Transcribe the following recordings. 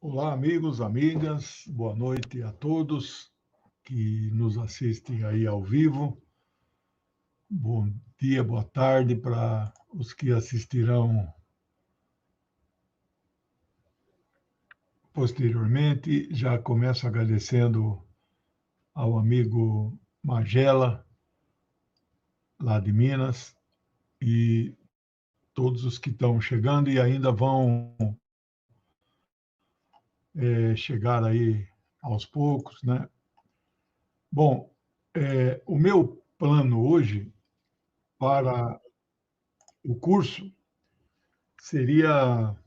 Olá, amigos, amigas, boa noite a todos que nos assistem aí ao vivo. Bom dia, boa tarde para os que assistirão posteriormente. Já começo agradecendo ao amigo Magela, lá de Minas, e todos os que estão chegando e ainda vão chegar aí aos poucos, né? Bom, o meu plano hoje para o curso seria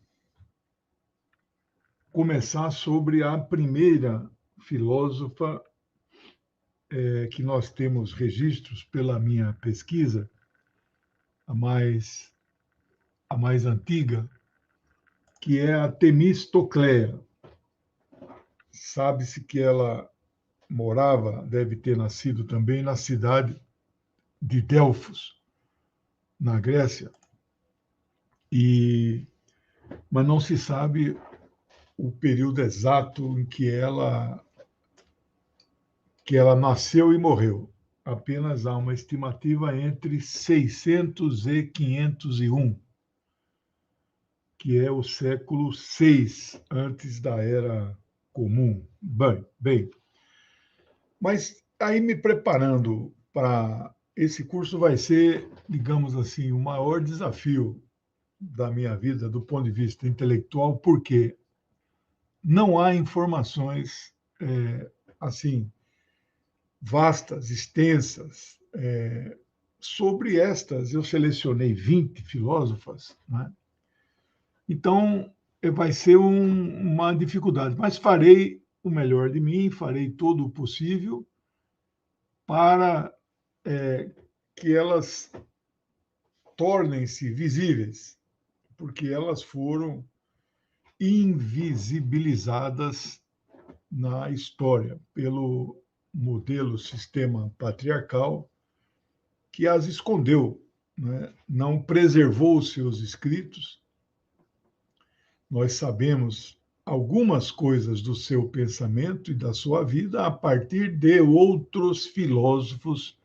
começar sobre a primeira filósofa que nós temos registros pela minha pesquisa, a mais, a mais antiga, que é a Temistocleia. Sabe-se que ela morava, deve ter nascido também na cidade de Delfos, na Grécia, mas não se sabe o período exato em que ela nasceu e morreu. Apenas há uma estimativa entre 600 e 501, que é o século VI antes da Era Comum. Bem, mas aí me preparando para esse curso vai ser, digamos assim, o maior desafio da minha vida do ponto de vista intelectual, porque não há informações assim vastas, extensas. Sobre estas, eu selecionei 20 filósofas, né? Então, vai ser uma dificuldade, mas farei o melhor de mim, farei todo o possível para que elas tornem-se visíveis, porque elas foram invisibilizadas na história pelo modelo sistema patriarcal que as escondeu, né? Não preservou os seus escritos. Nós sabemos algumas coisas do seu pensamento e da sua vida a partir de outros filósofos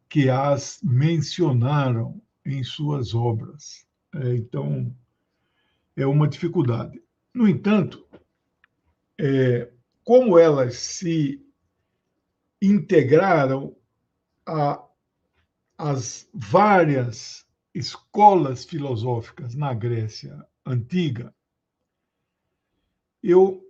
que as mencionaram em suas obras. Então, é uma dificuldade. No entanto, como elas se integraram às várias escolas filosóficas na Grécia Antiga, eu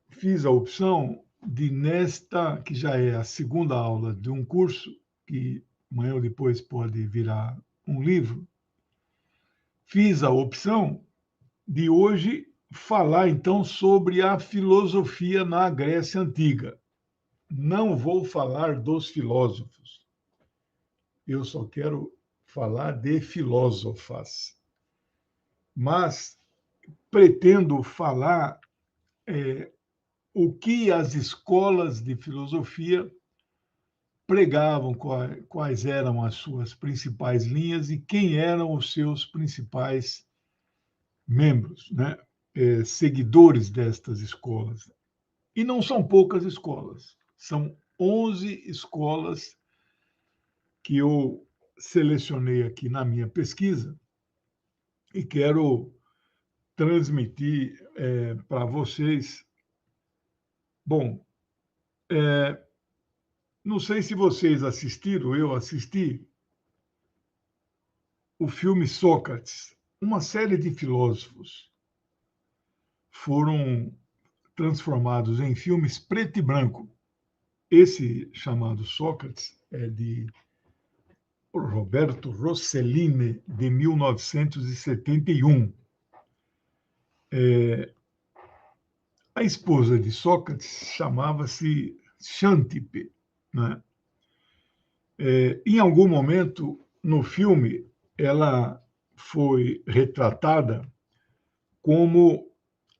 fiz a opção de, nesta, que já é a segunda aula de um curso, que amanhã ou depois pode virar um livro, fiz a opção de hoje falar, então, sobre a filosofia na Grécia Antiga. Não vou falar dos filósofos, eu só quero falar de filósofas. Mas pretendo falar o que as escolas de filosofia pregavam, quais eram as suas principais linhas e quem eram os seus principais membros, né? Seguidores destas escolas. E não são poucas escolas, são 11 escolas que eu selecionei aqui na minha pesquisa e quero transmitir para vocês. Bom, não sei se vocês assistiram, eu assisti o filme Sócrates. Uma série de filósofos foram transformados em filmes preto e branco. Esse chamado Sócrates é de Roberto Rossellini, de 1971. A esposa de Sócrates chamava-se Xantippe, né? Em algum momento no filme, ela foi retratada como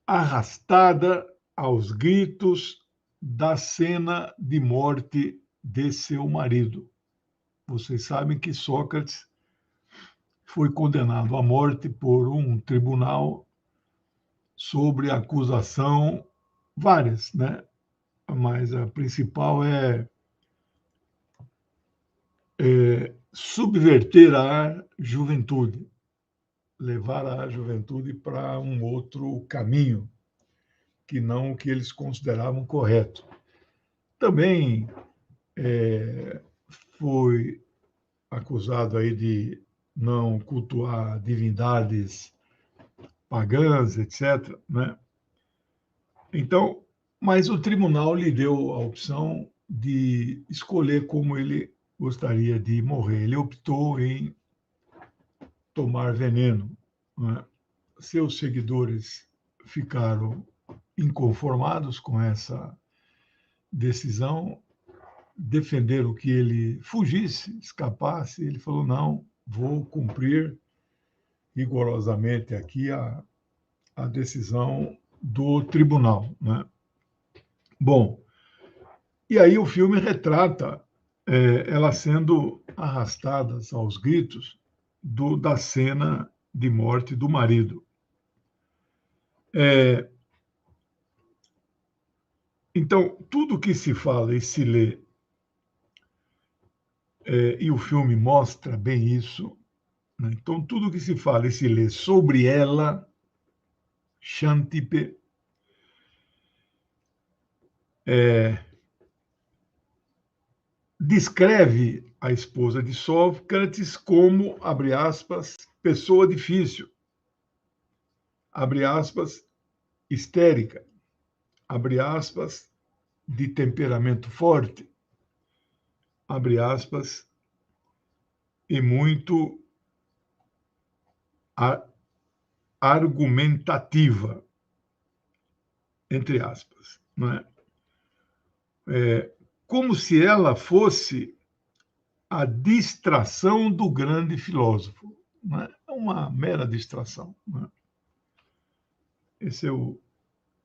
arrastada aos gritos da cena de morte de seu marido. Vocês sabem que Sócrates foi condenado à morte por um tribunal sobre a acusação, várias, né? Mas a principal é subverter a juventude, levar a juventude para um outro caminho, que não o que eles consideravam correto. Também foi acusado aí de não cultuar divindades pagãs, etc., né? Então, mas o tribunal lhe deu a opção de escolher como ele gostaria de morrer. Ele optou em tomar veneno, né? Seus seguidores ficaram inconformados com essa decisão, defenderam que ele fugisse, escapasse. Ele falou: não, vou cumprir rigorosamente aqui a decisão do tribunal, né? Bom, e aí o filme retrata ela sendo arrastada aos gritos da cena de morte do marido. Então, tudo que se fala e se lê, e o filme mostra bem isso, né? Então, tudo que se fala e se lê sobre ela, Xantippe, descreve a esposa de Sócrates como, abre aspas, pessoa difícil, abre aspas, histérica, abre aspas, de temperamento forte, abre aspas, e muito argumentativa, entre aspas, não é? Como se ela fosse a distração do grande filósofo. Não é? É uma mera distração. Não é? Eu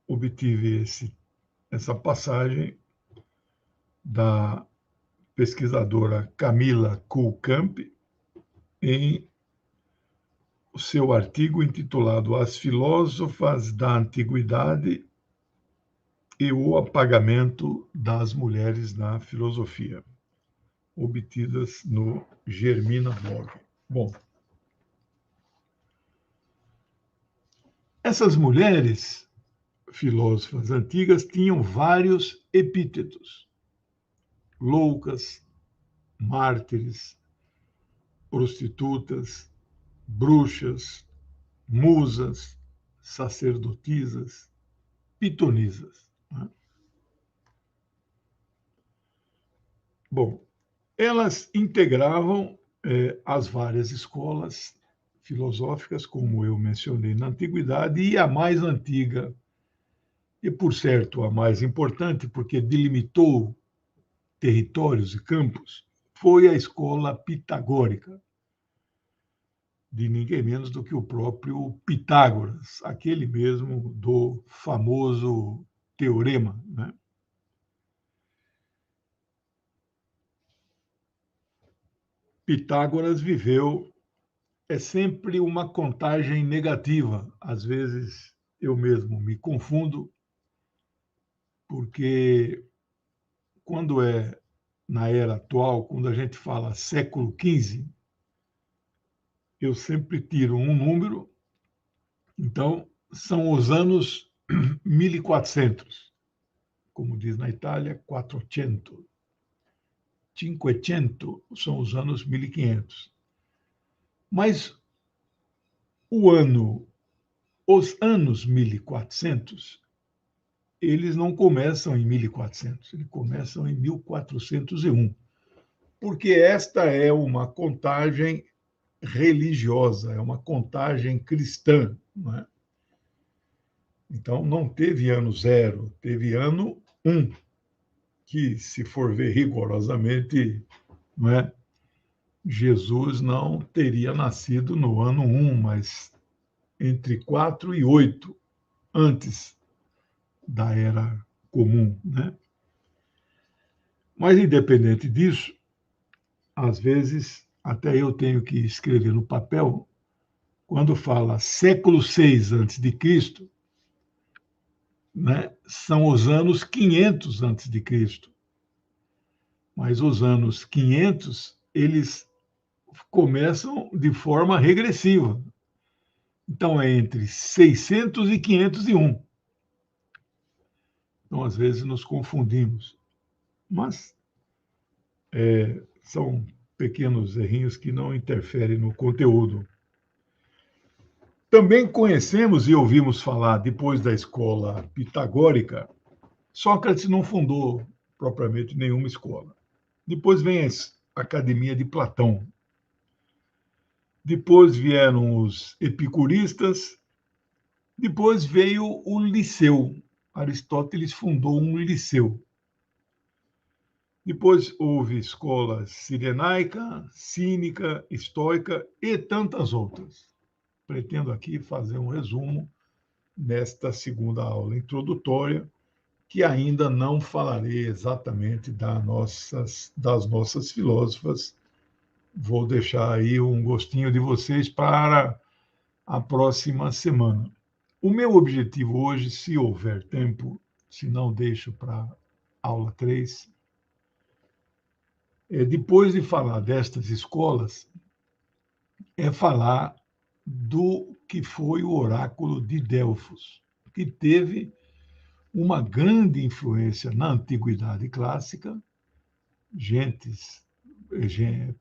obtive essa passagem da pesquisadora Camila Kuhlkamp em o seu artigo intitulado As Filósofas da Antiguidade e o Apagamento das Mulheres na Filosofia, obtidas no Germina Blog. Bom, essas mulheres filósofas antigas tinham vários epítetos: loucas, mártires, prostitutas, bruxas, musas, sacerdotisas, pitonisas. Né? Bom, elas integravam as várias escolas filosóficas, como eu mencionei na antiguidade, e a mais antiga, e por certo a mais importante, porque delimitou territórios e campos, foi a escola pitagórica, de ninguém menos do que o próprio Pitágoras, aquele mesmo do famoso teorema, né? Pitágoras viveu sempre uma contagem negativa. Às vezes eu mesmo me confundo, porque quando é na era atual, quando a gente fala século XV, eu sempre tiro um número, então são os anos 1400, como diz na Itália, 400. 500 são os anos 1500. Mas os anos 1400, eles não começam em 1400, eles começam em 1401, porque esta é uma contagem religiosa, é uma contagem cristã. Não é? Então, não teve ano zero, teve ano 1, que, se for ver rigorosamente, não é? Jesus não teria nascido no ano 1, mas entre 4 e 8, antes da Era Comum. Né? Mas, independente disso, às vezes, até eu tenho que escrever no papel, quando fala século 6 antes de Cristo, né, são os anos 500 antes de Cristo. Mas os anos 500, eles começam de forma regressiva. Então, é entre 600 e 501. Então, às vezes, nos confundimos. Mas são pequenos errinhos que não interferem no conteúdo. Também conhecemos e ouvimos falar, depois da escola pitagórica, Sócrates não fundou propriamente nenhuma escola. Depois vem a Academia de Platão. Depois vieram os epicuristas. Depois veio o Liceu. Aristóteles fundou um liceu. Depois houve escolas cirenaica, cínica, estoica e tantas outras. Pretendo aqui fazer um resumo nesta segunda aula introdutória, que ainda não falarei exatamente das nossas filósofas. Vou deixar aí um gostinho de vocês para a próxima semana. O meu objetivo hoje, se houver tempo, se não deixo para aula 3, depois de falar destas escolas, é falar do que foi o oráculo de Delfos, que teve uma grande influência na antiguidade clássica,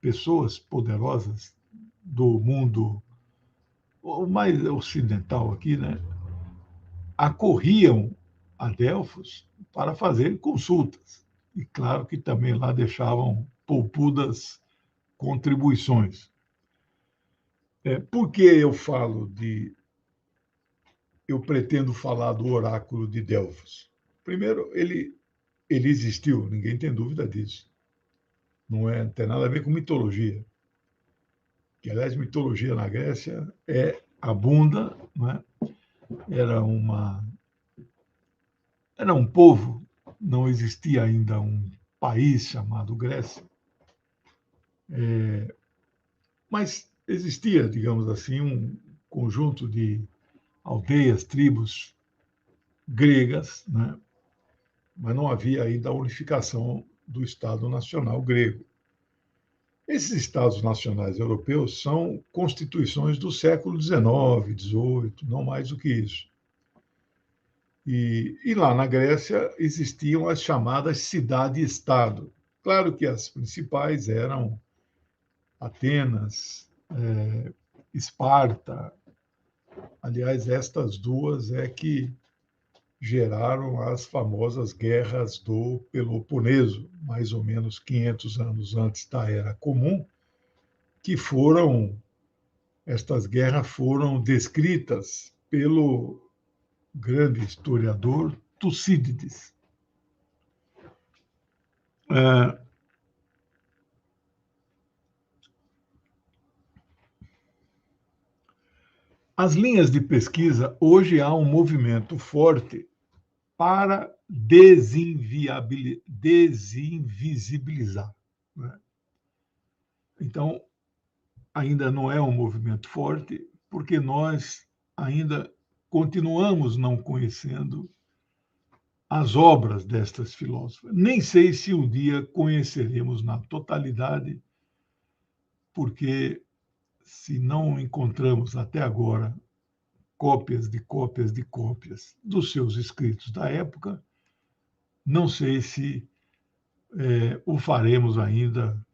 pessoas poderosas do mundo mais ocidental aqui, né, acorriam a Delfos para fazer consultas. E claro que também lá deixavam poupudas contribuições. Por que eu pretendo falar do oráculo de Delfos? Primeiro, ele existiu, ninguém tem dúvida disso. Não tem nada a ver com mitologia. Que, aliás, mitologia na Grécia abunda, não é? Era um povo, não existia ainda um país chamado Grécia, mas existia, digamos assim, um conjunto de aldeias, tribos gregas, né? Mas não havia ainda a unificação do Estado Nacional grego. Esses Estados nacionais europeus são constituições do século XIX, XVIII, não mais do que isso. E lá na Grécia existiam as chamadas cidade-estado. Claro que as principais eram Atenas, Esparta. Aliás, estas duas que geraram as famosas guerras do Peloponeso, mais ou menos 500 anos antes da Era Comum, que estas guerras foram descritas pelo grande historiador Tucídides. As linhas de pesquisa, hoje há um movimento forte para desinvisibilizar, né? Então, ainda não é um movimento forte, porque nós ainda continuamos não conhecendo as obras destas filósofas. Nem sei se um dia conheceremos na totalidade, porque se não encontramos até agora cópias de cópias de cópias dos seus escritos da época, não sei se o faremos ainda,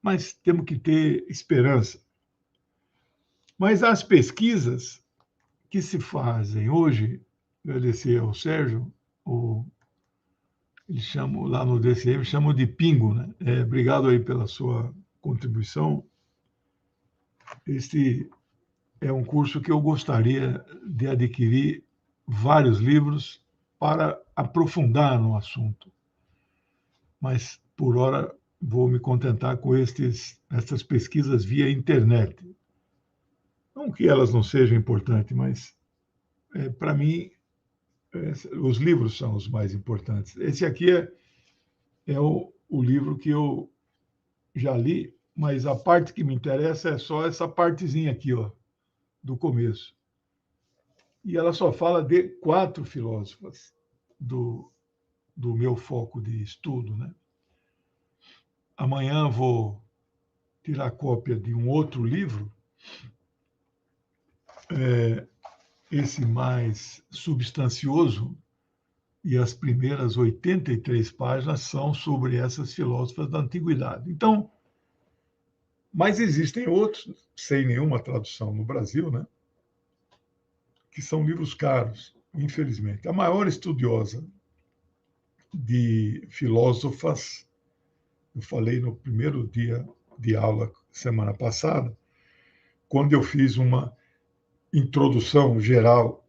mas temos que ter esperança. Mas as pesquisas que se fazem hoje, agradecer ao Sérgio, eles chamam lá no DCM, chamam de pingo, né? Obrigado aí pela sua contribuição. Este é um curso que eu gostaria de adquirir vários livros para aprofundar no assunto. Mas, por hora, vou me contentar com estas pesquisas via internet. Não que elas não sejam importantes, mas, para mim, os livros são os mais importantes. Esse aqui é o livro que eu já li, mas a parte que me interessa é só essa partezinha aqui, ó, do começo. e ela só fala de 4 filósofas do meu foco de estudo, né? Amanhã vou tirar cópia de um outro livro, esse mais substancioso, e as primeiras 83 páginas são sobre essas filósofas da antiguidade. Então, mas existem outros, sem nenhuma tradução no Brasil, né? Que são livros caros, infelizmente. A maior estudiosa de filósofas, eu falei no primeiro dia de aula, semana passada, quando eu fiz uma introdução geral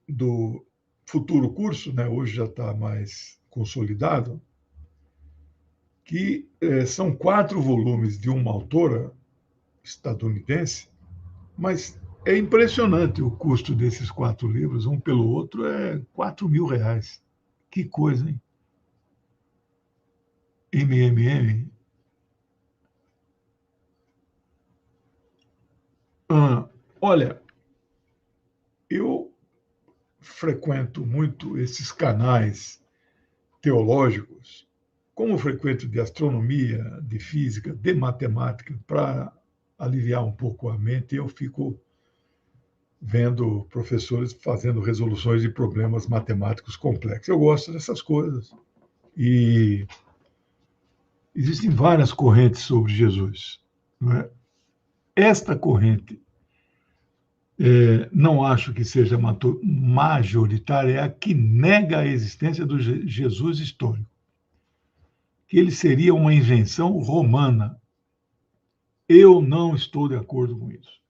do futuro curso, né? Hoje já está mais consolidado, que são 4 volumes de uma autora estadunidense, mas é impressionante o custo desses 4 livros, um pelo outro é R$ 4.000. Que coisa, hein? MMM. Olha, eu frequento muito esses canais teológicos, como frequento de astronomia, de física, de matemática, para aliviar um pouco a mente, eu fico vendo professores fazendo resoluções de problemas matemáticos complexos. Eu gosto dessas coisas. E existem várias correntes sobre Jesus, não é? Esta corrente, não acho que seja majoritária, é a que nega a existência do Jesus histórico, que ele seria uma invenção romana. Eu não estou de acordo com isso.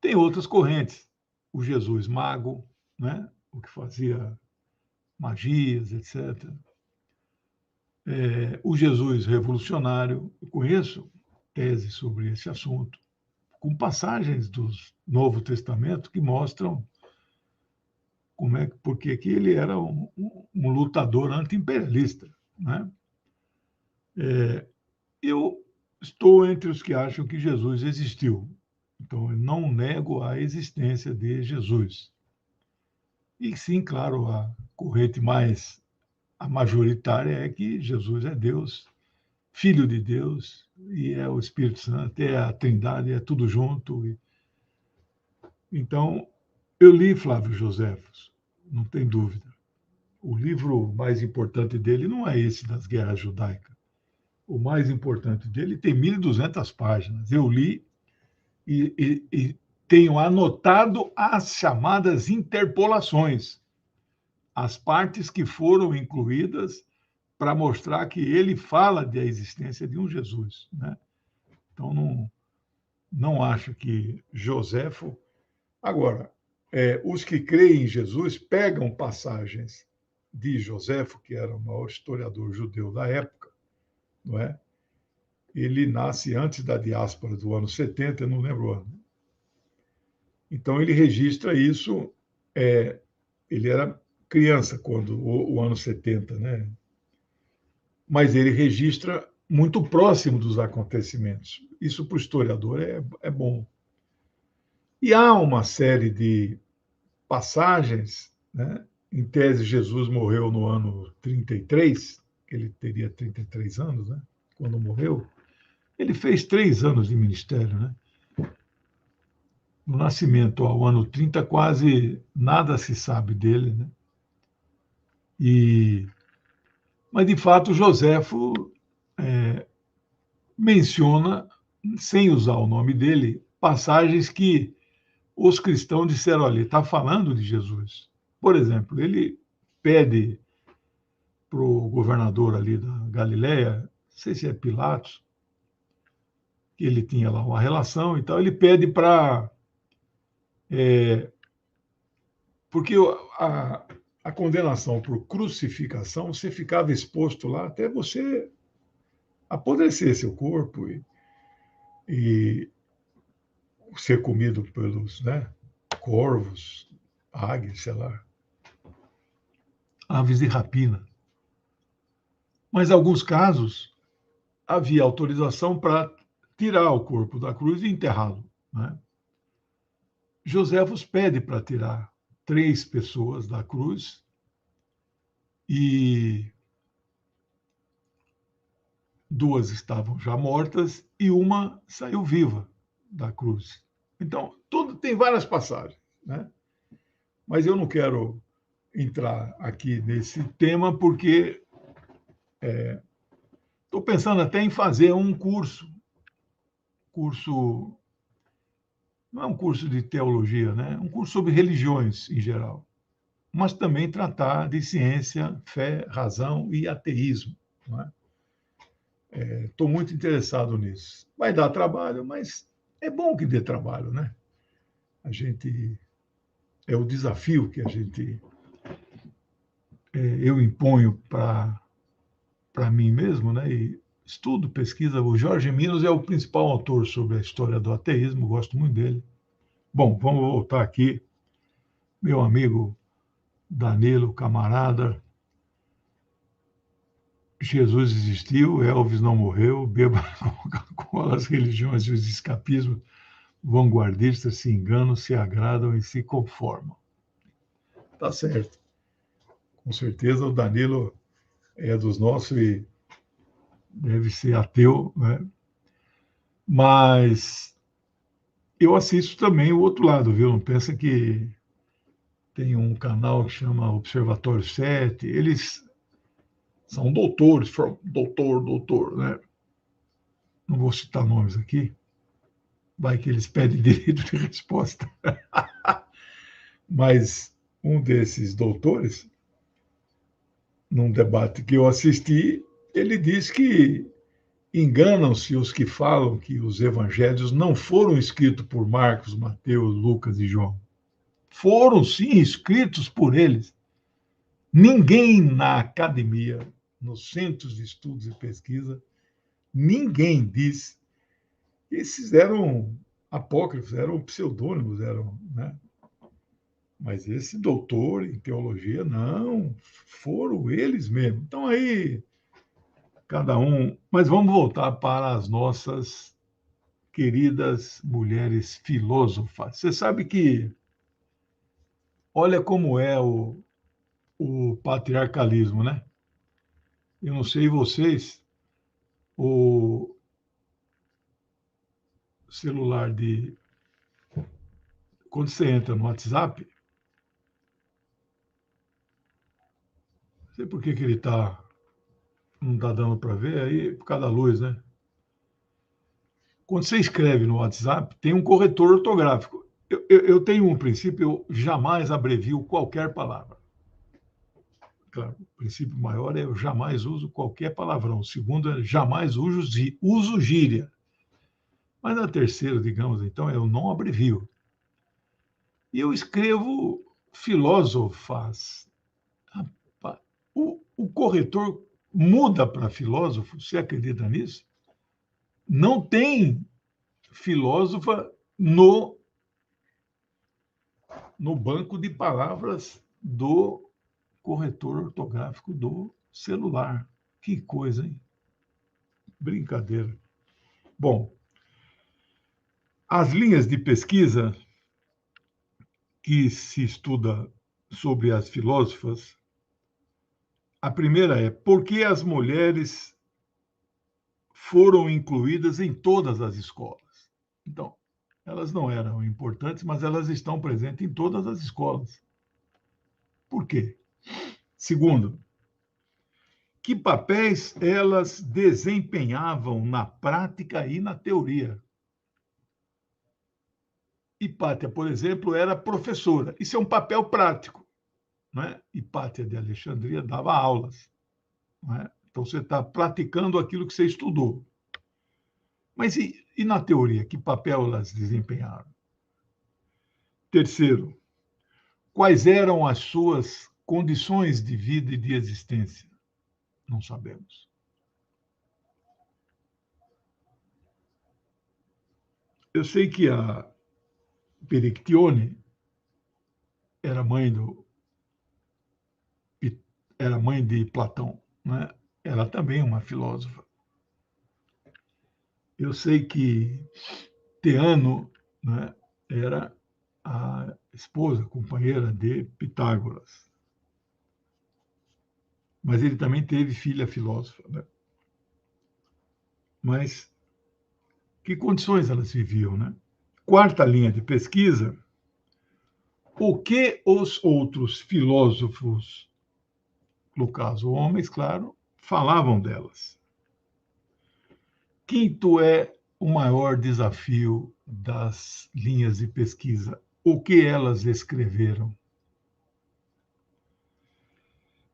Tem outras correntes, o Jesus mago, né? O que fazia magias, etc. O Jesus revolucionário, eu conheço teses sobre esse assunto, com passagens do Novo Testamento que mostram por que ele era um lutador anti-imperialista, né? Eu estou entre os que acham que Jesus existiu, então eu não nego a existência de Jesus. E sim, claro, a majoritária é que Jesus é Deus, Filho de Deus, e é o Espírito Santo, é a Trindade, é tudo junto. Então, eu li Flávio Joséfos, não tem dúvida. O livro mais importante dele não é esse das guerras judaicas. O mais importante dele tem 1.200 páginas. Eu li e tenho anotado as chamadas interpolações, as partes que foram incluídas para mostrar que ele fala da existência de um Jesus, né? Então, não acho que Joséfo... Agora, os que creem em Jesus pegam passagens de Joséfo, que era o maior historiador judeu da época, não é? Ele nasce antes da diáspora do ano 70, eu não lembro o ano. Então, ele registra isso, ele era criança quando o ano 70, né? Mas ele registra muito próximo dos acontecimentos. Isso, para o historiador, é bom. E há uma série de passagens, né? Em tese, Jesus morreu no ano 33, ele teria 33 anos, né? Quando morreu. Ele fez 3 anos de ministério, né? No nascimento, ao ano 30, quase nada se sabe dele, né? Mas, de fato, Joséfo menciona, sem usar o nome dele, passagens que os cristãos disseram: olha, ele está falando de Jesus. Por exemplo, ele pede para o governador ali da Galileia, não sei se é Pilatos, que ele tinha lá uma relação e tal, ele pede para... porque a condenação por crucificação, você ficava exposto lá até você apodrecer seu corpo e ser comido pelos, né, corvos, águias, sei lá, aves de rapina. Mas, em alguns casos, havia autorização para tirar o corpo da cruz e enterrá-lo, né? Joséfos pede para tirar 3 pessoas da cruz e 2 estavam já mortas e uma saiu viva da cruz. Então, tudo tem várias passagens, né? Mas eu não quero entrar aqui nesse tema porque estou pensando até em fazer um curso, não é um curso de teologia, né? Um curso sobre religiões em geral, mas também tratar de ciência, fé, razão e ateísmo, não é? Estou muito interessado nisso. Vai dar trabalho, mas é bom que dê trabalho, né? A gente é o desafio que eu imponho para mim mesmo, né? E estudo, pesquisa. O Jorge Minos é o principal autor sobre a história do ateísmo, gosto muito dele. Bom, vamos voltar aqui. Meu amigo Danilo, camarada, Jesus existiu, Elvis não morreu, beba Coca-Cola, as religiões e os escapismos vanguardistas se enganam, se agradam e se conformam. Tá certo. Com certeza o Danilo é dos nossos e deve ser ateu, né? Mas eu assisto também o outro lado, viu? Não pensa que tem um canal que chama Observatório 7. Eles são doutores, doutor, né? Não vou citar nomes aqui, vai que eles pedem direito de resposta. Mas um desses doutores, num debate que eu assisti, ele diz que enganam-se os que falam que os evangelhos não foram escritos por Marcos, Mateus, Lucas e João. Foram, sim, escritos por eles. Ninguém na academia, nos centros de estudos e pesquisa, ninguém diz que esses eram apócrifos, eram pseudônimos, eram, né? Mas esse doutor em teologia, não, foram eles mesmo. Então aí, cada um. Mas vamos voltar para as nossas queridas mulheres filósofas. Você sabe que, olha como é o patriarcalismo, né? Eu não sei vocês, o celular de. Quando você entra no WhatsApp, não sei por que, que ele não está dando para ver, aí por causa da luz, né? Quando você escreve no WhatsApp, tem um corretor ortográfico. Eu tenho um princípio, eu jamais abrevio qualquer palavra. Claro, o princípio maior é eu jamais uso qualquer palavrão. O segundo é jamais uso gíria. Mas na terceira, digamos, então, eu não abrevio. E eu escrevo filósofas. O corretor muda para filósofo, você acredita nisso? Não tem filósofa no banco de palavras do corretor ortográfico do celular. Que coisa, hein? Brincadeira. Bom, as linhas de pesquisa que se estuda sobre as filósofas, a primeira é por que as mulheres foram incluídas em todas as escolas. Então, elas não eram importantes, mas elas estão presentes em todas as escolas. Por quê? Segundo, que papéis elas desempenhavam na prática e na teoria? Hipátia, por exemplo, era professora. Isso é um papel prático. Né? Hipátia de Alexandria dava aulas. Né? Então, você está praticando aquilo que você estudou. Mas e na teoria, que papel elas desempenharam? Terceiro, quais eram as suas condições de vida e de existência? Não sabemos. Eu sei que a Perictione era mãe era mãe de Platão, né? Ela também é uma filósofa. Eu sei que Teano, né, era a esposa, companheira de Pitágoras. Mas ele também teve filha filósofa, né? Mas que condições elas viviam, né? Quarta linha de pesquisa: o que os outros filósofos, no caso homens, claro, falavam delas. Quinto é o maior desafio das linhas de pesquisa: o que elas escreveram.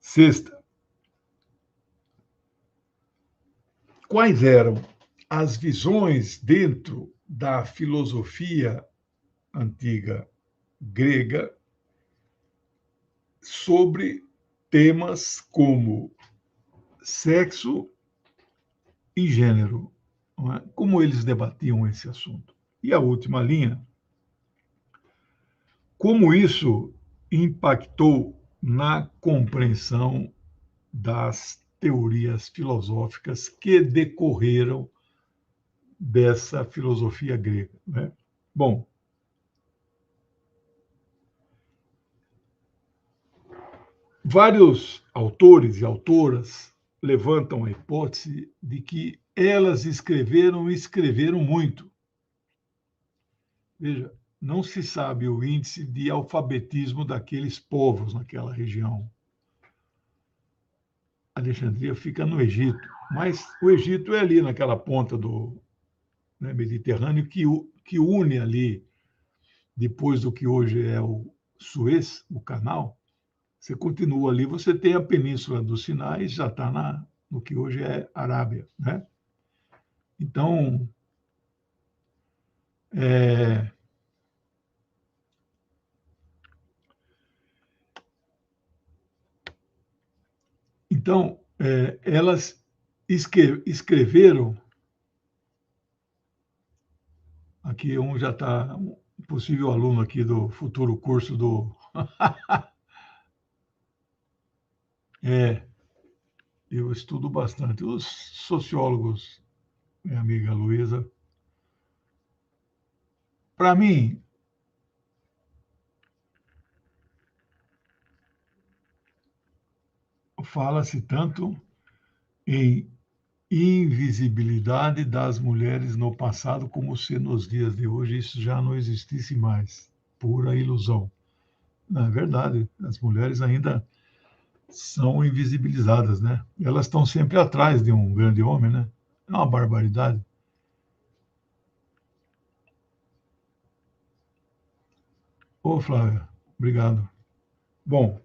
Sexta, quais eram as visões dentro da filosofia antiga grega sobre temas como sexo e gênero, não é? Como eles debatiam esse assunto. E a última linha, como isso impactou na compreensão das teorias filosóficas que decorreram dessa filosofia grega, né? Bom, vários autores e autoras levantam a hipótese de que elas escreveram e escreveram muito. Veja, não se sabe o índice de alfabetismo daqueles povos naquela região. Alexandria fica no Egito, mas o Egito é ali naquela ponta do, né, Mediterrâneo que une ali, depois do que hoje é o Suez, o canal. Você continua ali, você tem a Península do Sinai, já está no que hoje é Arábia, né? Então, é, elas escreveram, aqui um já está, um possível aluno aqui do futuro curso do... É, eu estudo bastante. Os sociólogos, minha amiga Luísa, para mim, fala-se tanto em invisibilidade das mulheres no passado, como se nos dias de hoje isso já não existisse mais. Pura ilusão. Não é verdade, as mulheres ainda são invisibilizadas, né? Elas estão sempre atrás de um grande homem, né? É uma barbaridade. Ô, Flávia, obrigado. Bom,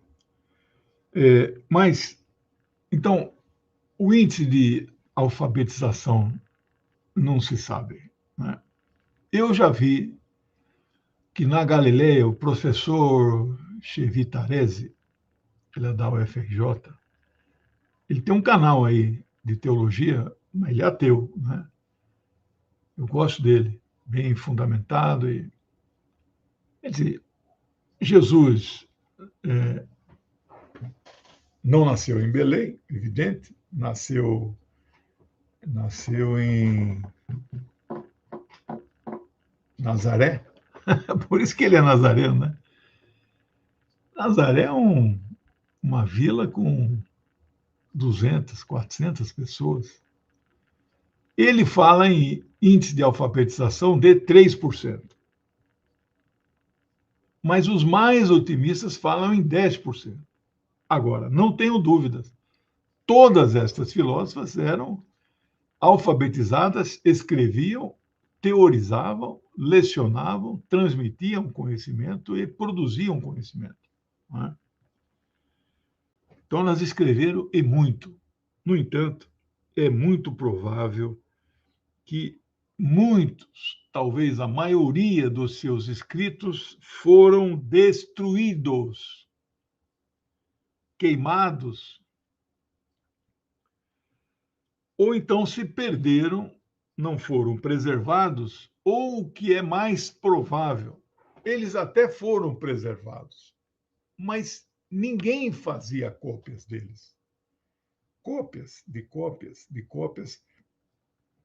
mas, então, o índice de alfabetização não se sabe, né? Eu já vi que na Galileia o professor Chevitarese, ele é da UFRJ, ele tem um canal aí de teologia, mas ele é ateu, né? Eu gosto dele, bem fundamentado. Quer dizer, Jesus não nasceu em Belém, evidente, nasceu em Nazaré, por isso que ele é nazareno, né? Nazaré é uma vila com 200, 400 pessoas. Ele fala em índice de alfabetização de 3%. Mas os mais otimistas falam em 10%. Agora, não tenho dúvidas, todas estas filósofas eram alfabetizadas, escreviam, teorizavam, lecionavam, transmitiam conhecimento e produziam conhecimento. Não é? Então, elas escreveram e muito. No entanto, é muito provável que muitos, talvez a maioria dos seus escritos, foram destruídos, queimados, ou então se perderam, não foram preservados, ou o que é mais provável, eles até foram preservados, mas ninguém fazia cópias deles. Cópias de cópias de cópias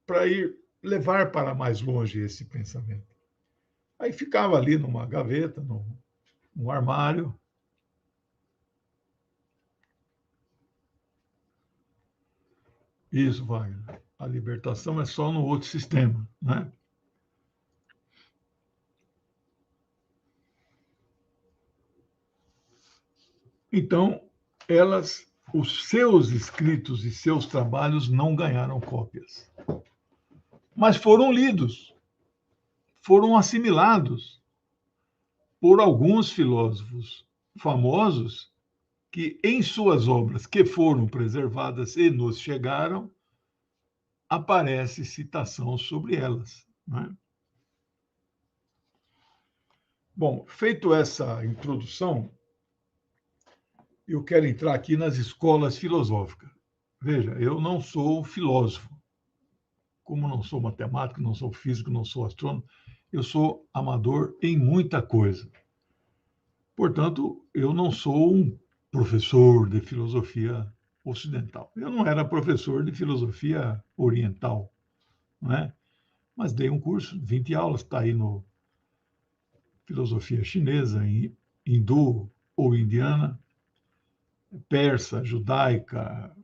para ir levar para mais longe esse pensamento. Aí ficava ali numa gaveta, um armário. Isso, Wagner. A libertação é só no outro sistema, né? Então, os seus escritos e seus trabalhos não ganharam cópias, mas foram lidos, foram assimilados por alguns filósofos famosos que, em suas obras que foram preservadas e nos chegaram, aparece citação sobre elas, né? Bom, feito essa introdução, eu quero entrar aqui nas escolas filosóficas. Veja, eu não sou filósofo, como não sou matemático, não sou físico, não sou astrônomo, eu sou amador em muita coisa. Portanto, eu não sou um professor de filosofia ocidental. Eu não era professor de filosofia oriental, não é? Mas dei um curso, 20 aulas, está aí no filosofia chinesa, hindu ou indiana, persa, judaica,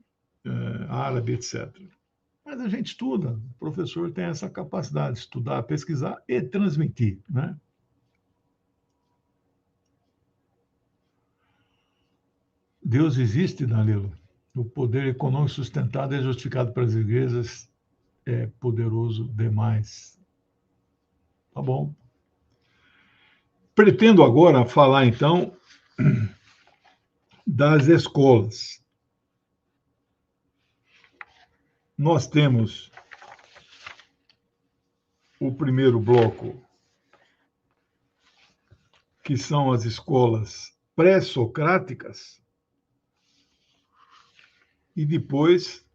árabe, etc. Mas a gente estuda, o professor tem essa capacidade de estudar, pesquisar e transmitir, né? Deus existe, Danilo. O poder econômico sustentado é justificado pelas igrejas, é poderoso demais. Tá bom. Pretendo agora falar, então, das escolas. Nós temos o primeiro bloco, que são as escolas pré-socráticas, e depois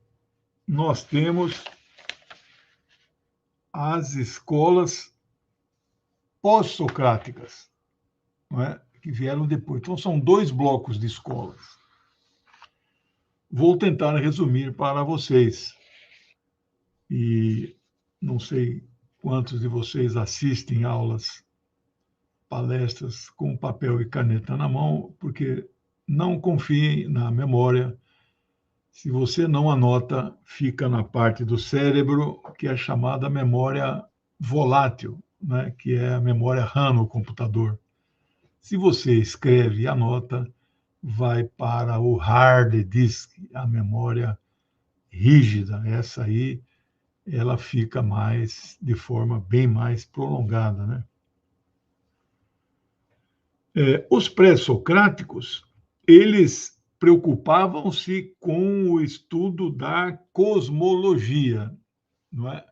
nós temos as escolas pós-socráticas, não é? Que vieram depois. Então, são 2 blocos de escolas. Vou tentar resumir para vocês. E não sei quantos de vocês assistem aulas, palestras com papel e caneta na mão, porque não confiem na memória. Se você não anota, fica na parte do cérebro que é chamada memória volátil, né? Que é a memória RAM no computador. Se você escreve e anota, vai para o hard disk, a memória rígida. Essa aí, ela fica mais, de forma bem mais prolongada, né? Os pré-socráticos, eles preocupavam-se com o estudo da cosmologia, não é?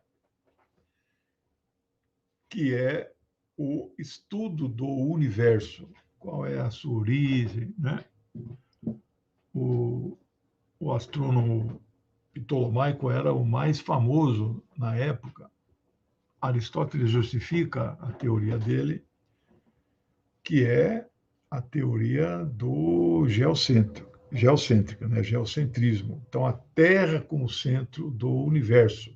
Que é o estudo do universo, qual é a sua origem, né? O, o astrônomo Ptolomaico era o mais famoso na época. Aristóteles justifica a teoria dele, que é a teoria do geocêntrica, né? Geocentrismo. Então, a Terra como centro do universo,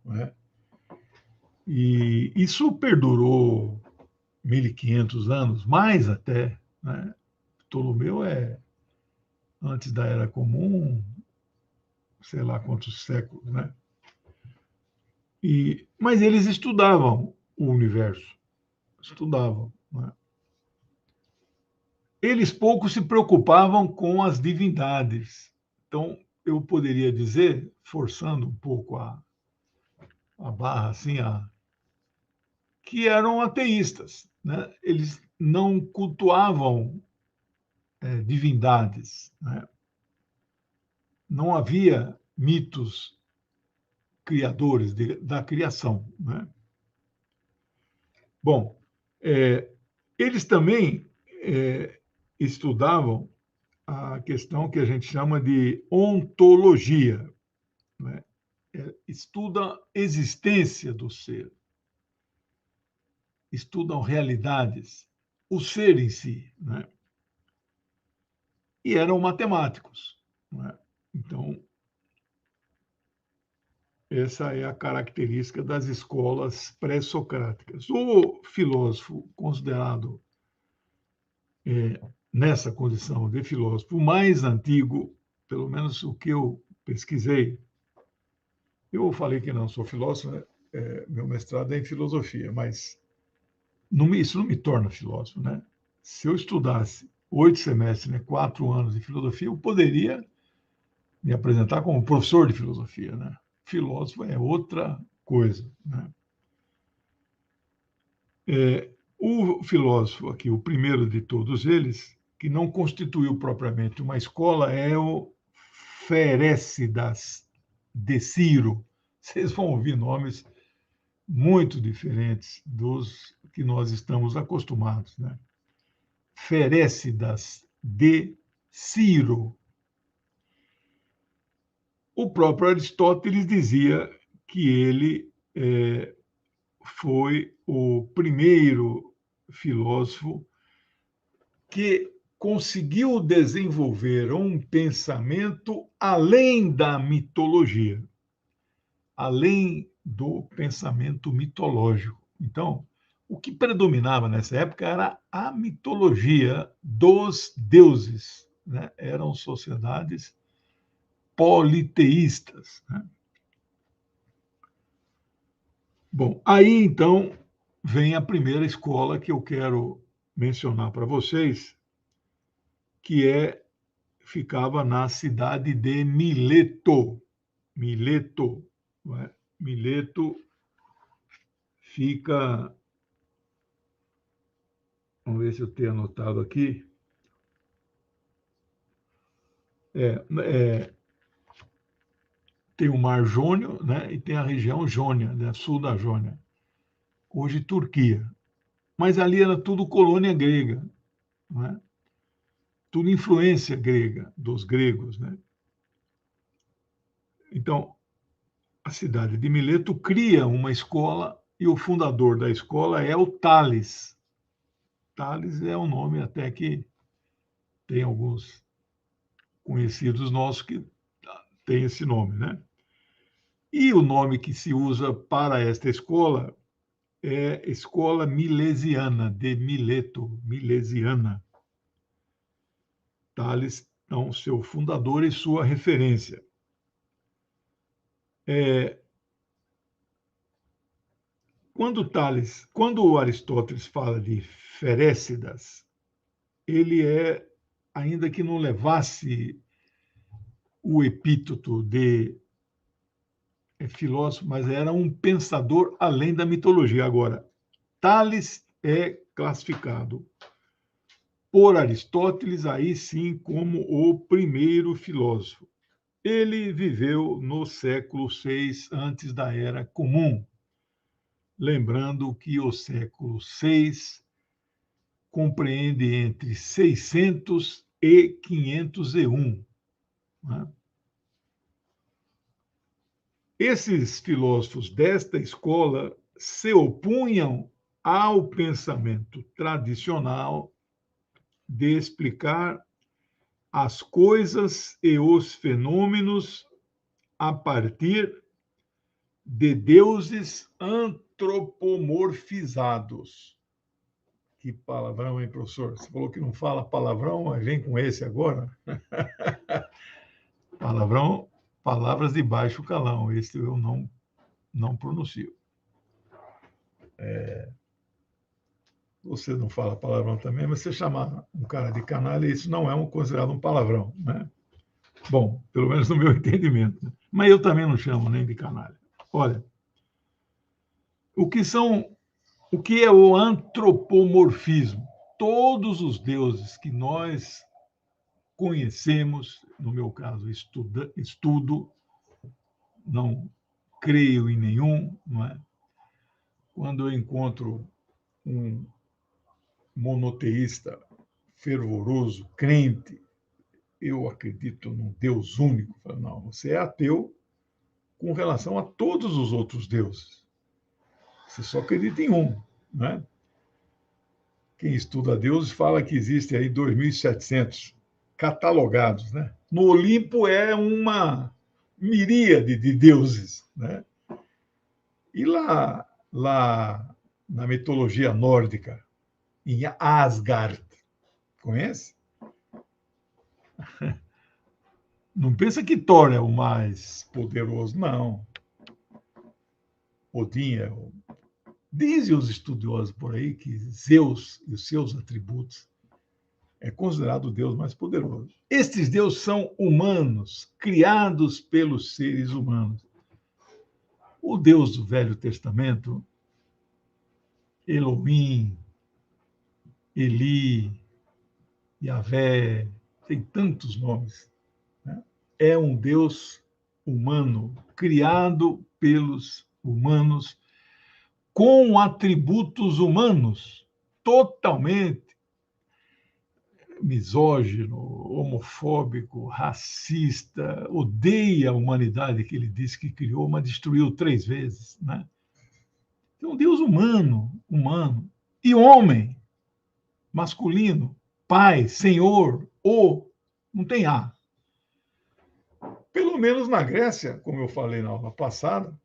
né? E isso perdurou 1.500 anos, mais até, né? Ptolomeu é antes da Era Comum, sei lá quantos séculos, né? Mas eles estudavam o universo, estudavam, né? Eles pouco se preocupavam com as divindades. Então, eu poderia dizer, forçando um pouco a barra, assim, que eram ateístas, né? Eles não cultuavam divindades, né? Não havia mitos criadores da criação, né? Bom, eles também estudavam a questão que a gente chama de ontologia, né? Estuda a existência do ser, estudam realidades, o ser em si, né? E eram matemáticos, né? Então, essa é a característica das escolas pré-socráticas. O filósofo considerado nessa condição de filósofo, o mais antigo, pelo menos o que eu pesquisei. Eu falei que não sou filósofo, né? Meu mestrado é em filosofia, mas isso não me torna filósofo, né? Se eu estudasse 8 semestres, né, 4 anos de filosofia, eu poderia me apresentar como professor de filosofia, né? Filósofo é outra coisa, né? O filósofo aqui, o primeiro de todos eles, que não constituiu propriamente uma escola, é o Ferécidas de Ciro. Vocês vão ouvir nomes muito diferentes dos que nós estamos acostumados, né? Ferécidas de Ciro. O próprio Aristóteles dizia que ele foi o primeiro filósofo que conseguiu desenvolver um pensamento além da mitologia, além do pensamento mitológico. Então, o que predominava nessa época era a mitologia dos deuses, né? Eram sociedades politeístas, né? Bom, aí então vem a primeira escola que eu quero mencionar para vocês, que ficava na cidade de Mileto. Mileto, não é? Mileto fica, vamos ver se eu tenho anotado aqui. Tem o Mar Jônio, né? E tem a região Jônia, né? Sul da Jônia, hoje Turquia. Mas ali era tudo colônia grega, não é? Tudo influência grega, dos gregos, né? Então, a cidade de Mileto cria uma escola e o fundador da escola é o Tales. Tales é um nome até que tem alguns conhecidos nossos que têm esse nome, né? E o nome que se usa para esta escola é Escola Milesiana, de Mileto, Milesiana. Tales, então, seu fundador e sua referência. Quando o Aristóteles fala de Ferécidas, ele ainda que não levasse o epíteto de filósofo, mas era um pensador além da mitologia. Agora, Tales é classificado por Aristóteles, aí sim, como o primeiro filósofo. Ele viveu no século VI antes da Era Comum. Lembrando que o século VI compreende entre 600 e 501. Né? Esses filósofos desta escola se opunham ao pensamento tradicional de explicar as coisas e os fenômenos a partir de deuses antropomorfizados. Que palavrão, hein, professor? Você falou que não fala palavrão, mas vem com esse agora? Palavrão, palavras de baixo calão. Esse eu não pronuncio. Você não fala palavrão também, mas você chamar um cara de canalha, isso não é considerado um palavrão, né? Bom, pelo menos no meu entendimento. Mas eu também não chamo nem de canalha. Olha, o que é o antropomorfismo? Todos os deuses que nós conhecemos, no meu caso, estudo, não creio em nenhum, não é? Quando eu encontro um monoteísta fervoroso, crente, eu acredito num Deus único. Não, você é ateu com relação a todos os outros deuses. Você só acredita em um, né? Quem estuda Deus fala que existe aí 2.700 catalogados, né? No Olimpo é uma miríade de deuses, né? E lá na mitologia nórdica, em Asgard, Conhece? Não pensa que Thor é o mais poderoso, não. Odin é o... Dizem os estudiosos por aí que Zeus e os seus atributos é considerado o Deus mais poderoso. Estes deuses são humanos, criados pelos seres humanos. O Deus do Velho Testamento, Elohim, Eli, Yahvé, tem tantos nomes, né? É um Deus humano, criado pelos humanos, com atributos humanos, totalmente misógino, homofóbico, racista, odeia a humanidade que ele disse que criou, mas destruiu 3 vezes, né? Então, Deus humano, humano, e homem, masculino, pai, senhor, não tem A. Pelo menos na Grécia, como eu falei na aula passada,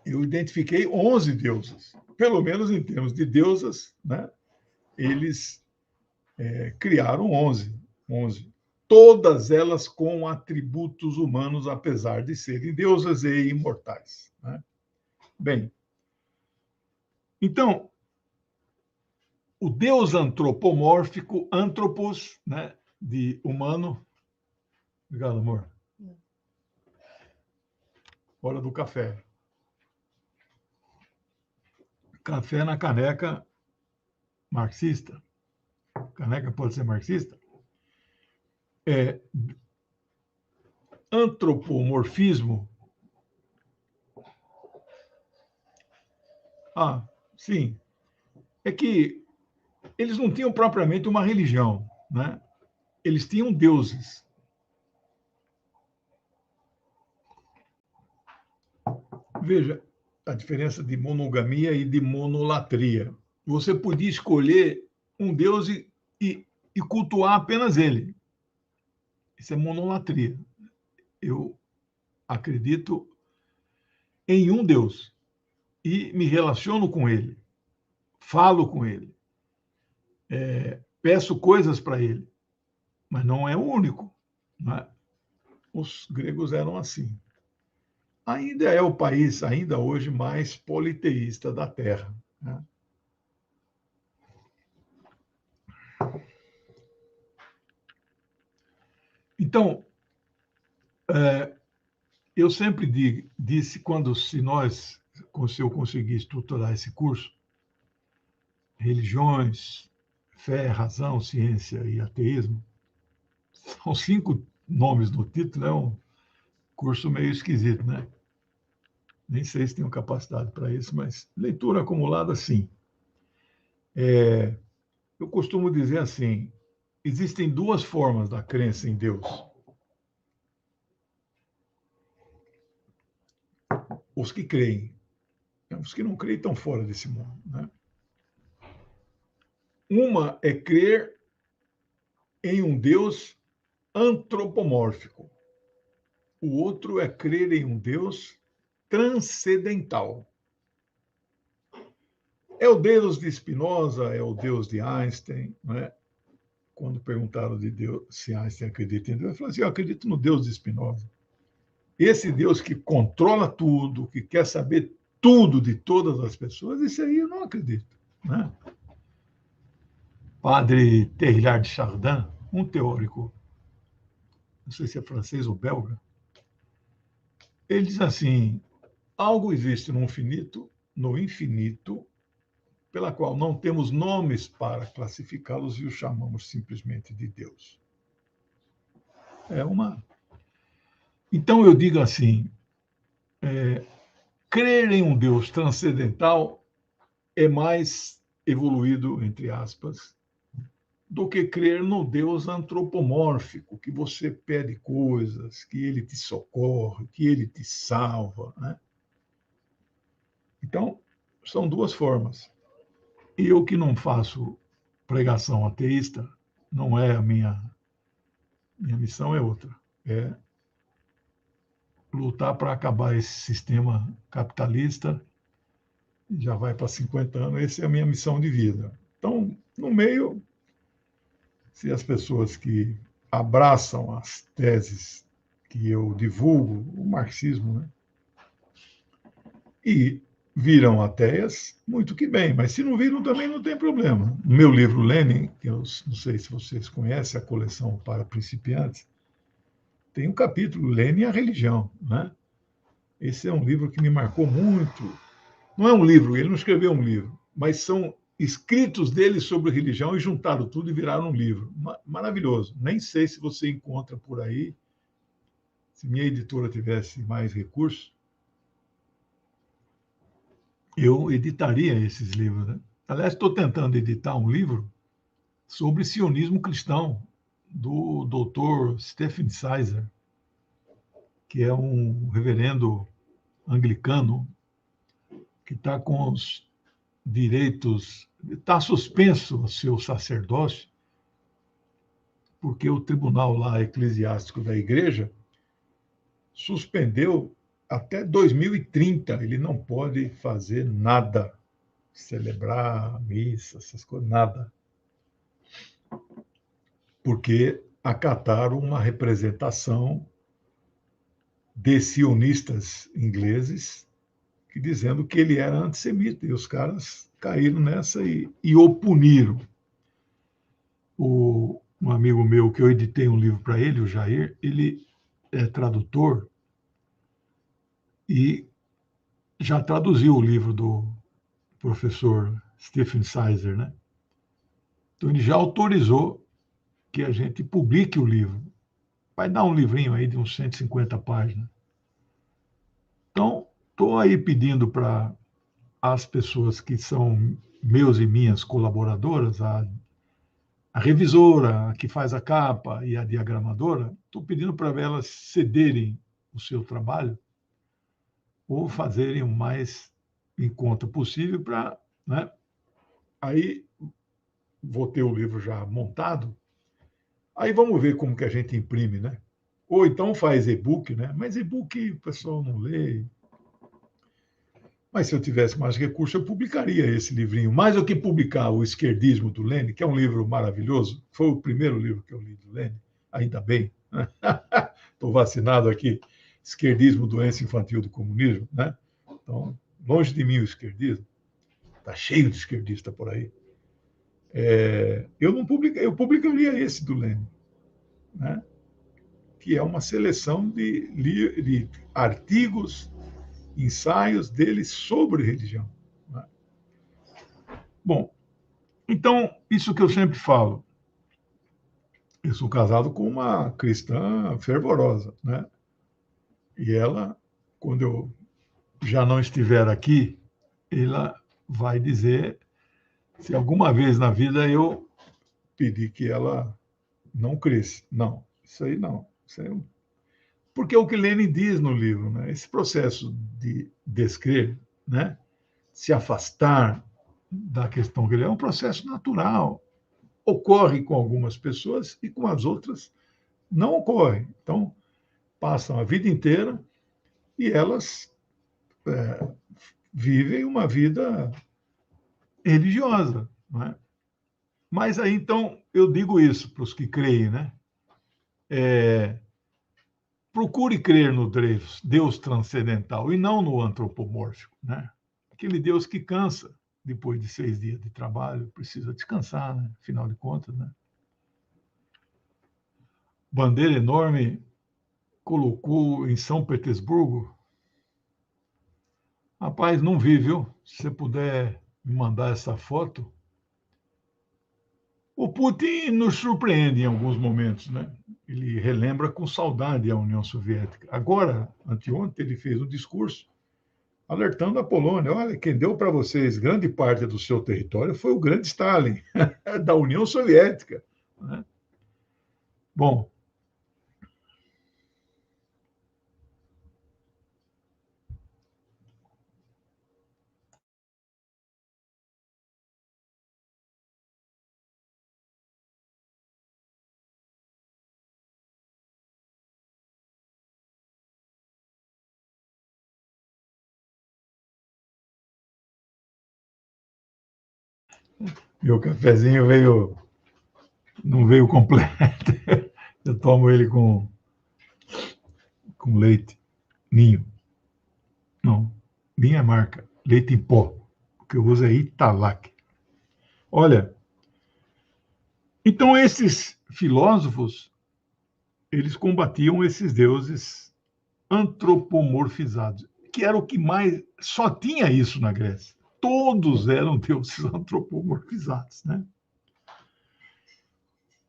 eu identifiquei 11 deusas. Pelo menos em termos de deusas, né? Eles criaram 11. Todas elas com atributos humanos, apesar de serem deusas e imortais, né? Bem, então, o Deus antropomórfico, antropos, né, de humano. Obrigado, amor. Hora do café. Café na caneca marxista. Caneca pode ser marxista? Antropomorfismo. Ah, sim. É que eles não tinham propriamente uma religião, né? Eles tinham deuses. Veja a diferença de monogamia e de monolatria. Você podia escolher um deus e cultuar apenas ele. Isso é monolatria. Eu acredito em um Deus e me relaciono com ele, falo com ele, peço coisas para ele, mas não é o único, né? Os gregos eram assim. Ainda é o país, ainda hoje, mais politeísta da Terra, né? Então, eu sempre disse, se eu conseguir estruturar esse curso, religiões, fé, razão, ciência e ateísmo, são 5 nomes no título, é um curso meio esquisito, né? Nem sei se tenho capacidade para isso, mas leitura acumulada, sim. Eu costumo dizer assim, existem 2 formas da crença em Deus. Os que creem. Os que não creem estão fora desse mundo, né? Uma é crer em um Deus antropomórfico. O outro é crer em um Deus transcendental. É o Deus de Spinoza, é o Deus de Einstein, não é? Quando perguntaram de Deus, se Einstein acredita em Deus, ele falou assim: eu acredito no Deus de Spinoza. Esse Deus que controla tudo, que quer saber tudo de todas as pessoas, isso aí eu não acredito, né? Padre Teilhard de Chardin, um teórico, não sei se é francês ou belga, ele diz assim: algo existe no infinito, pela qual não temos nomes para classificá-los e o chamamos simplesmente de Deus. Então eu digo assim: crer em um Deus transcendental é mais evoluído, entre aspas, do que crer no Deus antropomórfico, que você pede coisas, que ele te socorre, que ele te salva, né? Então, são 2 formas. E eu que não faço pregação ateísta, não é a minha missão, é outra. É lutar para acabar esse sistema capitalista, já vai para 50 anos, essa é a minha missão de vida. Então, no meio, se as pessoas que abraçam as teses que eu divulgo, o marxismo, né, e viram ateias, muito que bem, mas se não viram também não tem problema. No meu livro Lenin, que eu não sei se vocês conhecem, a coleção para principiantes, tem um capítulo Lenin e a religião, né? Esse é um livro que me marcou muito. Não é um livro, ele não escreveu um livro, mas são escritos dele sobre religião e juntaram tudo e viraram um livro. Maravilhoso. Nem sei se você encontra por aí. Se minha editora tivesse mais recursos, eu editaria esses livros. Né? Aliás, estou tentando editar um livro sobre sionismo cristão, do doutor Stephen Sizer, que é um reverendo anglicano que está com os direitos, está suspenso o seu sacerdócio, porque o tribunal lá eclesiástico da igreja suspendeu até 2030. Ele não pode fazer nada, celebrar missa, essas coisas, nada, porque acataram uma representação de sionistas ingleses que dizendo que ele era antissemita, e os caras caíram nessa e o puniram. Um amigo meu, que eu editei um livro para ele, o Jair, ele é tradutor e já traduziu o livro do professor Stephen Sizer, né? Então ele já autorizou que a gente publique o livro. Vai dar um livrinho aí de uns 150 páginas. Então, estou aí pedindo para as pessoas que são meus e minhas colaboradoras, a revisora, a que faz a capa e a diagramadora, estou pedindo para elas cederem o seu trabalho ou fazerem o mais em conta possível para, né? Aí vou ter o livro já montado, aí vamos ver como que a gente imprime, né? Ou então faz e-book, né? Mas e-book o pessoal não lê. Mas se eu tivesse mais recursos, eu publicaria esse livrinho. Mais do que publicar O Esquerdismo do Lênin, que é um livro maravilhoso, foi o primeiro livro que eu li do Lênin, ainda bem. Estou vacinado aqui. Esquerdismo, doença infantil do comunismo, né? Então, longe de mim o esquerdismo. Está cheio de esquerdista por aí. Eu publicaria esse do Lênin, né? Que é uma seleção de artigos, ensaios dele sobre religião. Né? Bom, então, isso que eu sempre falo. Eu sou casado com uma cristã fervorosa, né? E ela, quando eu já não estiver aqui, ela vai dizer se alguma vez na vida eu pedir que ela não cresça. Não, isso aí não. Isso aí é porque é o que Lenin diz no livro, né? Esse processo de descrer, né? Se afastar da questão que ele é um processo natural. Ocorre com algumas pessoas e com as outras não ocorre. Então, passam a vida inteira e elas vivem uma vida religiosa. Não é? Mas aí, então, eu digo isso para os que creem, né? Procure crer no Deus transcendental e não no antropomórfico, né? Aquele Deus que cansa depois de 6 dias de trabalho, precisa descansar, né? Afinal de contas, né? Bandeira enorme colocou em São Petersburgo. Rapaz, não vi, viu? Se você puder me mandar essa foto. O Putin nos surpreende em alguns momentos, né? Ele relembra com saudade a União Soviética. Agora, anteontem, ele fez um discurso alertando a Polônia: olha, quem deu para vocês grande parte do seu território foi o grande Stalin, da União Soviética. Né? Bom, meu cafezinho veio Não veio completo. Eu tomo ele com leite ninho. Não, minha marca, leite em pó. O que eu uso é Italac. Olha, então esses filósofos, eles combatiam esses deuses antropomorfizados, que era o que mais... Só tinha isso na Grécia. Todos eram deuses antropomorfizados, né?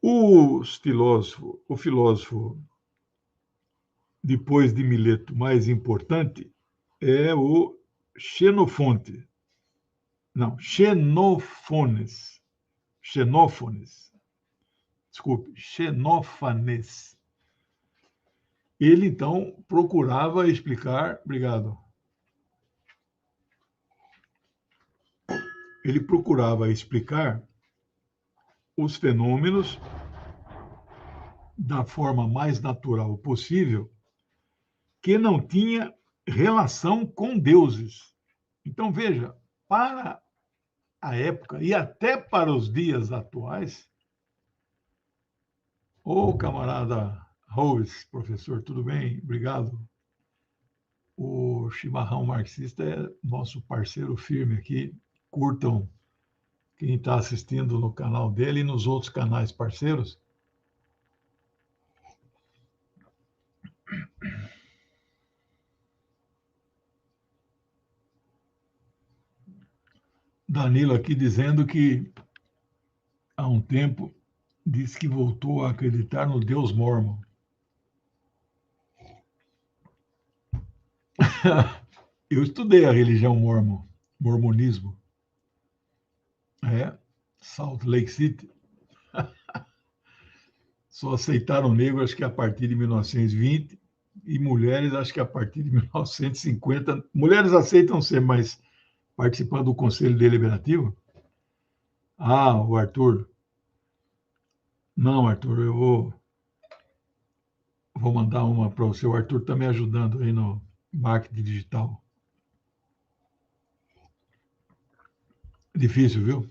O filósofo, depois de Mileto, mais importante é o Xenofonte. Não, Xenofones. Xenófanes. Desculpe, Xenófanes. Ele, então, procurava explicar... Obrigado. Ele procurava explicar os fenômenos da forma mais natural possível, que não tinha relação com deuses. Então, veja, para a época e até para os dias atuais, ô camarada Rose, professor, tudo bem? Obrigado. O Chimarrão Marxista é nosso parceiro firme aqui. Curtam quem está assistindo no canal dele e nos outros canais parceiros. Danilo aqui dizendo que há um tempo disse que voltou a acreditar no Deus Mormon. Eu estudei a religião mormon, mormonismo. É, Salt Lake City. Só aceitaram negros, acho que a partir de 1920, e mulheres, acho que a partir de 1950. Mulheres aceitam ser, mas participando do Conselho Deliberativo? Ah, o Arthur. Não, Arthur, eu vou mandar uma para você. O Arthur está me ajudando aí no marketing digital. Difícil, viu?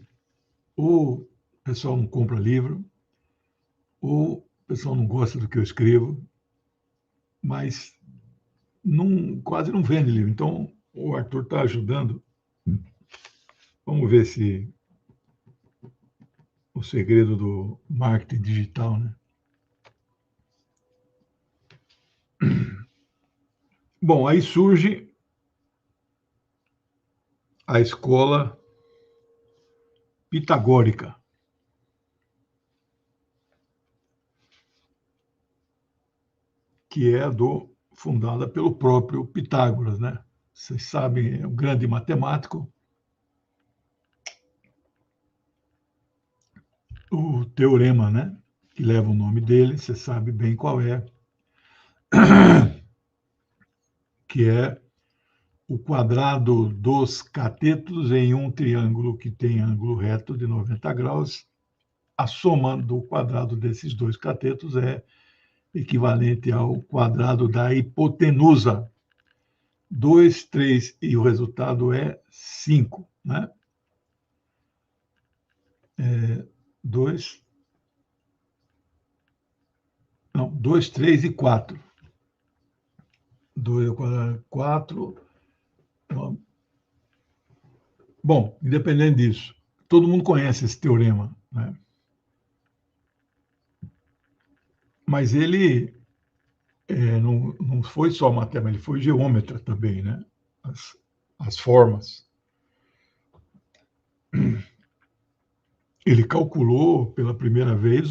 Ou o pessoal não compra livro, ou o pessoal não gosta do que eu escrevo, mas quase não vende livro. Então, o Arthur está ajudando. Vamos ver se o segredo do marketing digital, né? Bom, aí surge a escola pitagórica, que é fundada pelo próprio Pitágoras, né? Vocês sabem, é um grande matemático. O teorema, né, que leva o nome dele, você sabe bem qual é, que é o quadrado dos catetos em um triângulo que tem ângulo reto de 90 graus. A soma do quadrado desses dois catetos é equivalente ao quadrado da hipotenusa. 2, 3 e o resultado é 5, né? 2, não, 2, 3 e 4. 2 ao quadrado, 4. Bom, independente disso, todo mundo conhece esse teorema, né? Mas ele não foi só matemático, ele foi geômetra também, né? As formas. Ele calculou pela primeira vez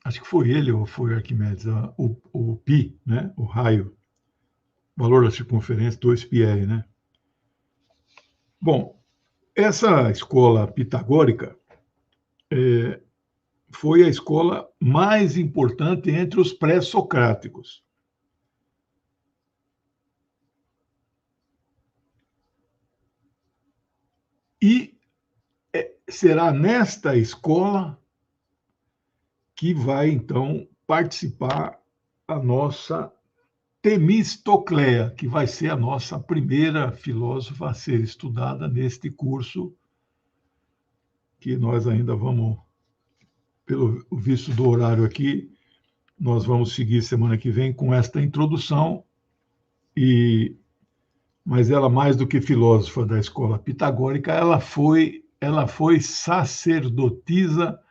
acho que foi ele ou foi Arquimedes, o π, né? O raio, valor da circunferência, 2πr, né? Bom, essa escola pitagórica foi a escola mais importante entre os pré-socráticos. E será nesta escola que vai, então, participar a nossa Temistocleia, que vai ser a nossa primeira filósofa a ser estudada neste curso que nós ainda vamos, pelo visto do horário aqui, nós vamos seguir semana que vem com esta introdução, mas ela, mais do que filósofa da escola pitagórica, ela foi sacerdotisa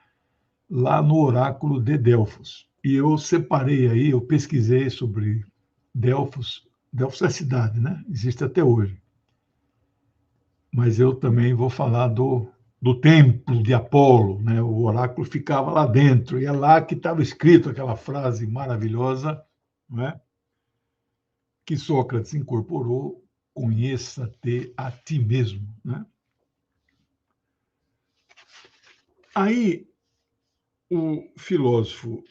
lá no oráculo de Delfos. E eu separei aí, eu pesquisei sobre Delfos. Delfos é cidade, né? Existe até hoje. Mas eu também vou falar do templo de Apolo, né? O oráculo ficava lá dentro, e é lá que estava escrito aquela frase maravilhosa, né? Que Sócrates incorporou: conheça-te a ti mesmo, né? Aí, o filósofo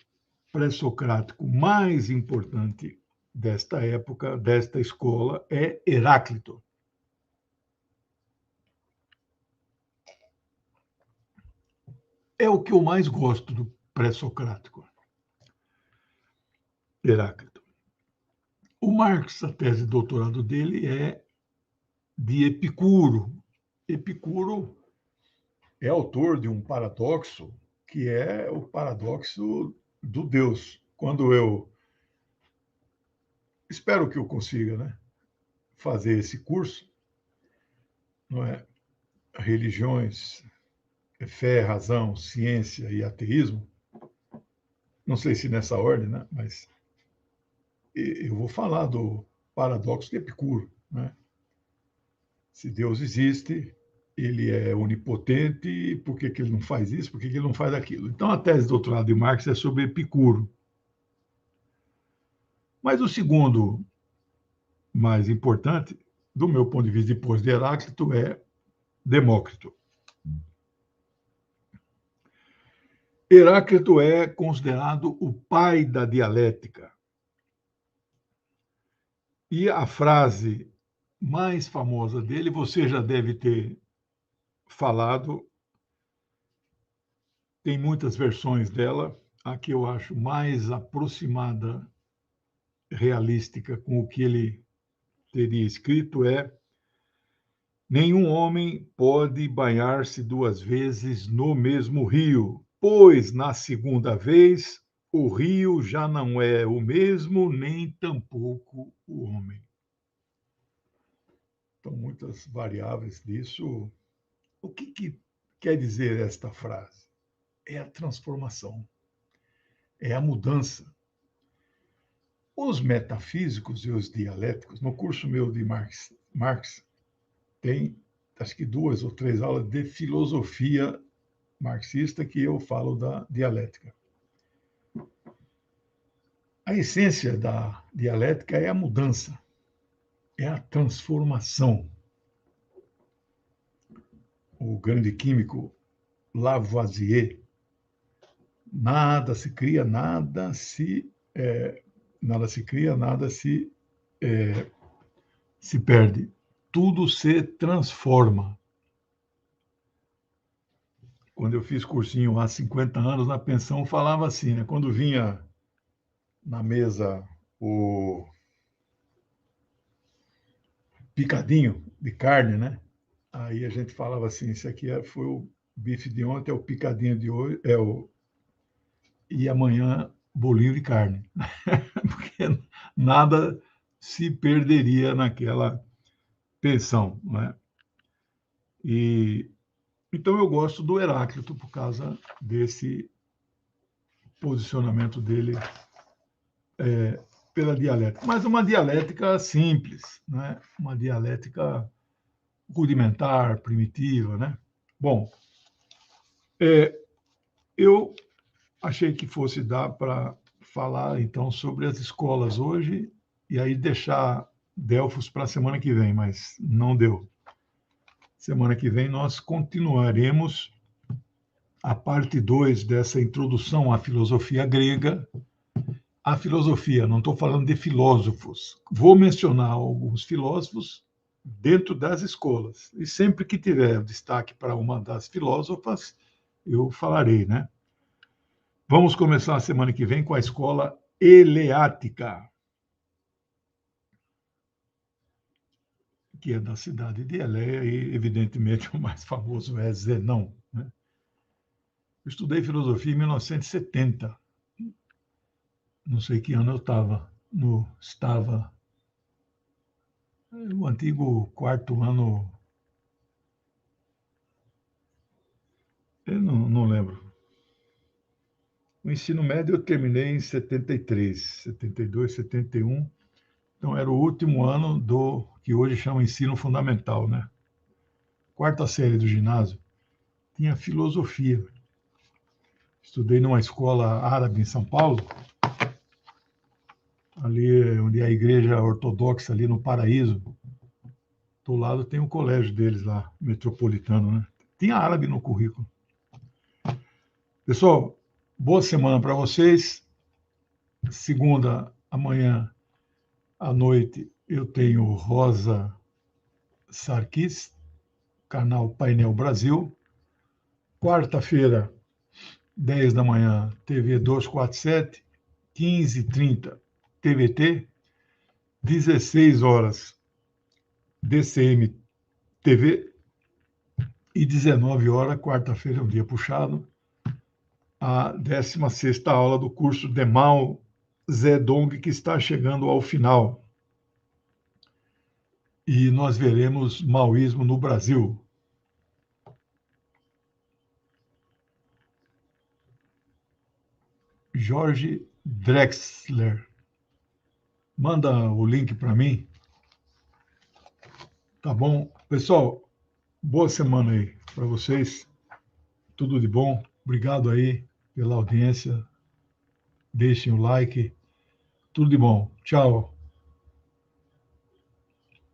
pré-socrático mais importante desta época, desta escola, é Heráclito. É o que eu mais gosto do pré-socrático, Heráclito. O Marx, a tese de doutorado dele é de Epicuro. Epicuro é autor de um paradoxo, que é o paradoxo do Deus. Quando eu espero que eu consiga, né, fazer esse curso, não é? Religiões, fé, razão, ciência e ateísmo. Não sei se nessa ordem, né, mas eu vou falar do paradoxo de Epicuro, né? Se Deus existe, ele é onipotente, por que ele não faz isso, por que ele não faz aquilo? Então, a tese de doutorado de Marx é sobre Epicuro. Mas o segundo mais importante, do meu ponto de vista, depois de Heráclito, é Demócrito. Heráclito é considerado o pai da dialética. E a frase mais famosa dele, você já deve ter falado, tem muitas versões dela. A que eu acho mais aproximada, realística, com o que ele teria escrito é: nenhum homem pode banhar-se duas vezes no mesmo rio, pois na segunda vez o rio já não é o mesmo, nem tampouco o homem. Então, muitas variáveis disso. O que quer dizer esta frase? É a transformação, é a mudança. Os metafísicos e os dialéticos, no curso meu de Marx tem, acho que 2 ou 3 aulas de filosofia marxista que eu falo da dialética. A essência da dialética é a mudança, é a transformação. O grande químico Lavoisier: nada se cria, nada se cria, nada se perde. Tudo se transforma. Quando eu fiz cursinho há 50 anos, na pensão, falava assim, né? Quando vinha na mesa o picadinho de carne, né? Aí a gente falava assim, isso aqui foi o bife de ontem, é o picadinho de hoje, e amanhã bolinho de carne. Porque nada se perderia naquela pensão, né? E então eu gosto do Heráclito por causa desse posicionamento dele pela dialética, mas uma dialética simples, né? Uma dialética rudimentar, primitiva, né? Bom, eu achei que fosse dar para falar então sobre as escolas hoje e aí deixar Delfos para a semana que vem, mas não deu. Semana que vem nós continuaremos a parte 2 dessa introdução à filosofia grega. A filosofia, não estou falando de filósofos. Vou mencionar alguns filósofos dentro das escolas. E sempre que tiver destaque para uma das filósofas, eu falarei, né? Vamos começar a semana que vem com a escola eleática, que é da cidade de Eleia, e, evidentemente, o mais famoso é Zenão, né? estudei filosofia em 1970. Não sei que ano eu estava. Estava no antigo quarto ano. Eu não lembro. O ensino médio eu terminei em 73, 72, 71. Então era o último ano do que hoje chama ensino fundamental, né? Quarta série do ginásio. Tinha filosofia. Estudei numa escola árabe em São Paulo, ali onde é a igreja ortodoxa, ali no Paraíso. Do lado tem um colégio deles lá, metropolitano, né? Tinha árabe no currículo. Pessoal, boa semana para vocês. Segunda, amanhã à noite, eu tenho Rosa Sarkis, canal Painel Brasil. Quarta-feira, 10 da manhã, TV 247, 15h30, TVT, 16 horas, DCM TV, e 19 horas, quarta-feira é um dia puxado, a 16ª aula do curso de Mao Zedong, que está chegando ao final. E nós veremos maoísmo no Brasil. Jorge Drexler. Manda o link para mim. Tá bom? Pessoal, boa semana aí para vocês. Tudo de bom. Obrigado aí pela audiência. Deixem o like. Tudo de bom. Tchau.